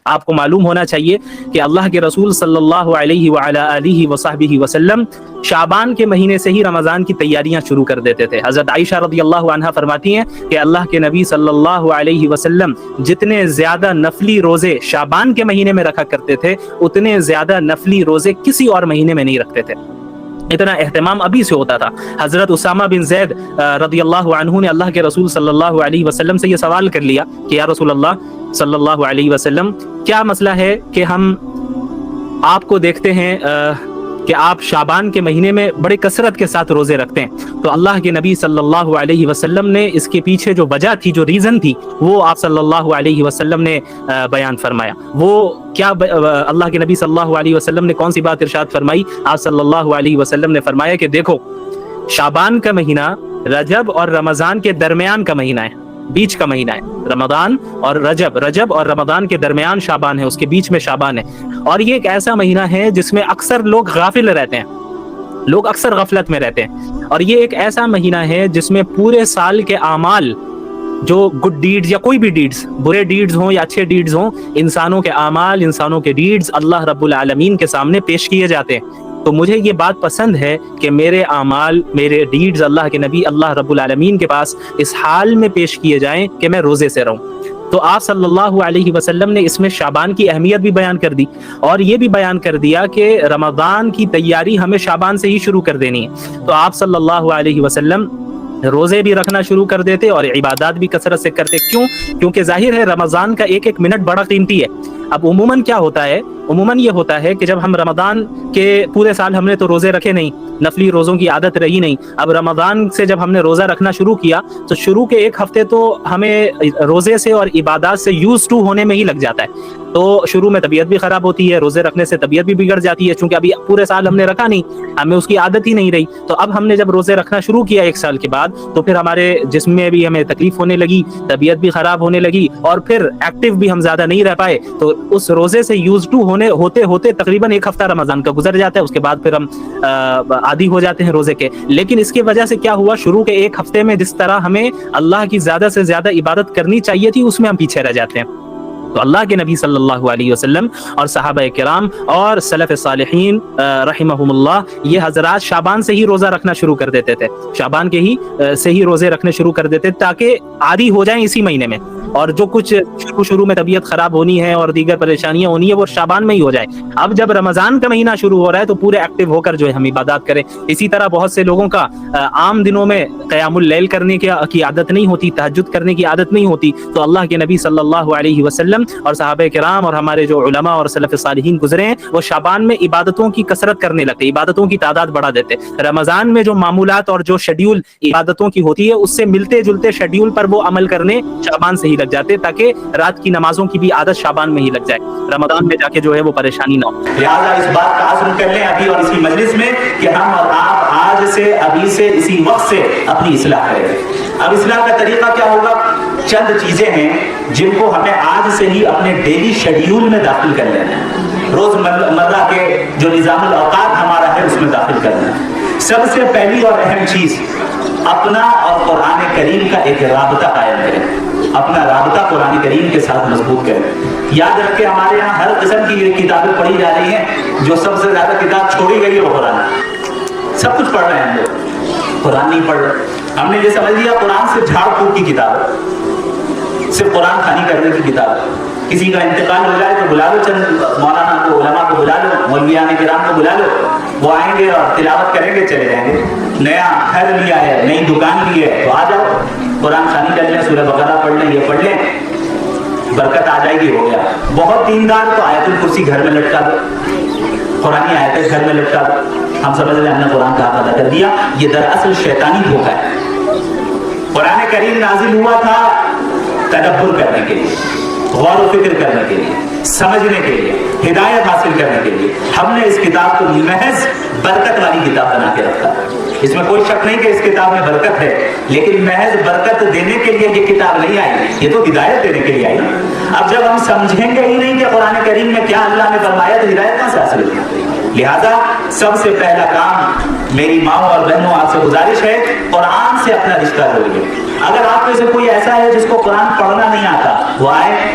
آپ کو معلوم ہونا چاہیے کہ اللہ کے رسول صلی اللہ علیہ وعلی آلہ وصحبہ وسلم شعبان کے مہینے سے ہی رمضان کی تیاریاں شروع کر دیتے تھے. حضرت عائشہ رضی اللہ عنہا فرماتی ہیں کہ اللہ کے نبی صلی اللہ علیہ وسلم جتنے زیادہ نفلی روزے شعبان کے مہینے میں رکھا کرتے تھے اتنے زیادہ نفلی روزے کسی اور مہینے میں نہیں رکھتے تھے. اتنا اہتمام ابھی سے ہوتا تھا. حضرت اسامہ بن زید رضی اللہ عنہ نے اللہ کے رسول صلی اللہ علیہ وسلم سے یہ سوال کر لیا کہ یا رسول اللہ صلی اللہ علیہ وسلم کیا مسئلہ ہے کہ ہم آپ کو دیکھتے ہیں کہ آپ شعبان کے مہینے میں بڑے کثرت کے ساتھ روزے رکھتے ہیں. تو اللہ کے نبی صلی اللہ علیہ وسلم نے اس کے پیچھے جو وجہ تھی, جو ریزن تھی, وہ آپ صلی اللہ علیہ وسلم نے بیان فرمایا. وہ کیا اللہ کے نبی صلی اللہ علیہ وسلم نے کون سی بات ارشاد فرمائی؟ آپ صلی اللہ علیہ وسلم نے فرمایا کہ دیکھو شعبان کا مہینہ رجب اور رمضان کے درمیان کا مہینہ ہے, بیچ کا مہینہ ہے. رمضان اور رجب اور رمضان کے درمیان شعبان ہے, اس کے بیچ میں شعبان ہے. اور یہ ایک ایسا مہینہ ہے جس میں اکثر لوگ غافل رہتے ہیں, لوگ اکثر غفلت میں رہتے ہیں. اور یہ ایک ایسا مہینہ ہے جس میں پورے سال کے اعمال, جو گڈ ڈیڈز یا کوئی بھی ڈیڈز, برے ڈیڈز ہوں یا اچھے ڈیڈز ہوں, انسانوں کے اعمال, انسانوں کے ڈیڈز اللہ رب العالمین کے سامنے پیش کیے جاتے ہیں. تو مجھے یہ بات پسند ہے کہ میرے اعمال, میرے ڈیڈز اللہ کے نبی اللہ رب العالمین کے پاس اس حال میں پیش کیے جائیں کہ میں روزے سے رہوں. تو آپ صلی اللہ علیہ وسلم نے اس میں شعبان کی اہمیت بھی بیان کر دی اور یہ بھی بیان کر دیا کہ رمضان کی تیاری ہمیں شعبان سے ہی شروع کر دینی ہے. تو آپ صلی اللہ علیہ وسلم روزے بھی رکھنا شروع کر دیتے اور عبادات بھی کثرت سے کرتے. کیوں؟ کیونکہ ظاہر ہے رمضان کا ایک ایک منٹ بڑا قیمتی ہے. اب عموماً کیا ہوتا ہے, عموماً یہ ہوتا ہے کہ جب ہم رمضان کے پورے سال ہم نے تو روزے رکھے نہیں, نفلی روزوں کی عادت رہی نہیں. اب رمضان سے جب ہم نے روزہ رکھنا شروع کیا تو شروع کے ایک ہفتے تو ہمیں روزے سے اور عبادات سے یوز ٹو ہونے میں ہی لگ جاتا ہے. تو شروع میں طبیعت بھی خراب ہوتی ہے, روزے رکھنے سے طبیعت بھی بگڑ جاتی ہے, چونکہ ابھی پورے سال ہم نے رکھا نہیں, ہمیں اس کی عادت ہی نہیں رہی. تو اب ہم نے جب روزے رکھنا شروع کیا ایک سال کے بعد تو پھر ہمارے جسم میں بھی ہمیں تکلیف ہونے لگی, طبیعت بھی خراب ہونے لگی اور پھر ایکٹیو بھی ہم زیادہ نہیں رہ پائے. تو اس روزے سے یوز ٹو ہوتے ہوتے تقریباً ایک ہفتہ رمضان کا گزر جاتا ہے. اس کے بعد پھر ہم عادی ہو جاتے ہیں روزے کے. لیکن اس کی وجہ سے کیا ہوا, شروع کے ایک ہفتے میں جس طرح ہمیں اللہ کی زیادہ سے زیادہ عبادت کرنی چاہیے تھی اس میں ہم پیچھے رہ جاتے ہیں. تو اللہ کے نبی صلی اللہ علیہ وسلم اور صحابہ کرام اور سلف صالحین رحمہم اللہ, یہ حضرات شعبان سے ہی روزہ رکھنا شروع کر دیتے تھے, شعبان کے ہی سے ہی روزے رکھنے شروع کر دیتے تاکہ عادی ہو جائیں اسی مہینے میں. اور جو کچھ شروع میں طبیعت خراب ہونی ہے اور دیگر پریشانیاں ہونی ہے وہ شعبان میں ہی ہو جائے. اب جب رمضان کا مہینہ شروع ہو رہا ہے تو پورے ایکٹیو ہو کر جو ہے ہم عبادات کریں. اسی طرح بہت سے لوگوں کا عام دنوں میں قیام اللیل کرنے کی عادت نہیں ہوتی, تہجد کرنے کی عادت نہیں ہوتی. تو اللہ کے نبی صلی اللہ علیہ وسلم اور صحابہ کرام اور ہمارے جو علماء اور سلف صالحین گزرے ہیں وہ شعبان میں عبادتوں کی کثرت کرنے لگتے, عبادتوں کی تعداد بڑھا دیتے. رمضان میں جو معمولات اور جو شیڈیول عبادتوں کی ہوتی ہے اس سے ملتے جلتے شیڈیول پر وہ عمل کرنے شعبان سے ہی لگ جاتے تاکہ رات کی نمازوں کی بھی عادت شعبان میں ہی لگ جائے, رمضان میں جا کے جو ہے وہ پریشانی نہ ہو. لہٰذا اس بات کا عزم کر لیں ابھی اور اسی مجلس میں کہ ہم اور آپ آج سے, ابھی سے, اسی وقت سے اپنی اصلاح کریں. اب اصلاح کا طریقہ کیا ہوگا؟ چند چیزیں ہیں جن کو ہمیں آج سے ہی اپنے ڈیلی شیڈیول میں داخل کر لینا ہے, روز مرہ کے جو نظام الاوقات ہمارا ہے اس میں داخل کرنا ہے. سب سے پہلی اور اہم چیز, اپنا اور قرآن کریم کا ایک رابطہ قائم کریں, اپنا رابطہ قرآن کریم کے ساتھ مضبوط کریں. یاد رکھیں ہمارے یہاں ہر قسم کی کتابیں پڑھی جا رہی ہیں, جو سب سے زیادہ کتاب چھوڑی گئی ہے وہ قرآن. سب کچھ پڑھ رہے ہیں ہم لوگ, قرآن نہیں پڑھ رہے. ہم نے یہ سمجھ لیا قرآن سے جھاڑ پھونک کی کتاب ہے, صرف قرآن خانی کرنے کی کتاب ہے. کسی کا انتقال ہو جائے تو بلا لو, چند مولانا کو, علماء کو بلا لو, مولویان کرام کو بلا لو, وہ آئیں گے اور تلاوت کریں گے, چلے جائیں گے. نیا گھر لیا ہے, نئی دکان لی ہے, تو آ جاؤ قرآن خانی کر لیں, سورہ بقرہ پڑھ لیں, یہ پڑھ لیں, برکت آ جائے گی, ہو گیا. بہت دیندار تو آیت الکرسی گھر میں لٹکا دو, قرآنی آیتیں گھر میں لٹکا دو. ہم سمجھ رہے ہیں ہم نے قرآن کا ادا کر دیا, یہ دراصل شیطانی دھوکہ ہے. قرآن کریم نازل ہوا تھا تدبر کرنے کے لیے, غور و فکر کرنے کے لیے, سمجھنے کے لیے, ہدایت حاصل کرنے کے لیے. ہم نے اس کتاب کو محض برکت والی کتاب بنا کے رکھا. اس میں کوئی شک نہیں کہ اس کتاب میں برکت ہے, لیکن محض برکت دینے کے لیے یہ کتاب نہیں آئی, یہ تو ہدایت دینے کے لیے آئی. اب جب ہم سمجھیں گے ہی نہیں کہ قرآن کریم میں کیا اللہ نے فرمایا تو ہدایت کہاں سے حاصل ہوگی؟ لہذا سب سے پہلا کام, میری ماؤں اور بہنوں آپ سے گزارش ہے, قرآن سے اپنا رشتہ جوڑیے. اگر آپ میں سے کوئی ایسا ہے جس کو قرآن پڑھنا نہیں آتا, وہ آئے,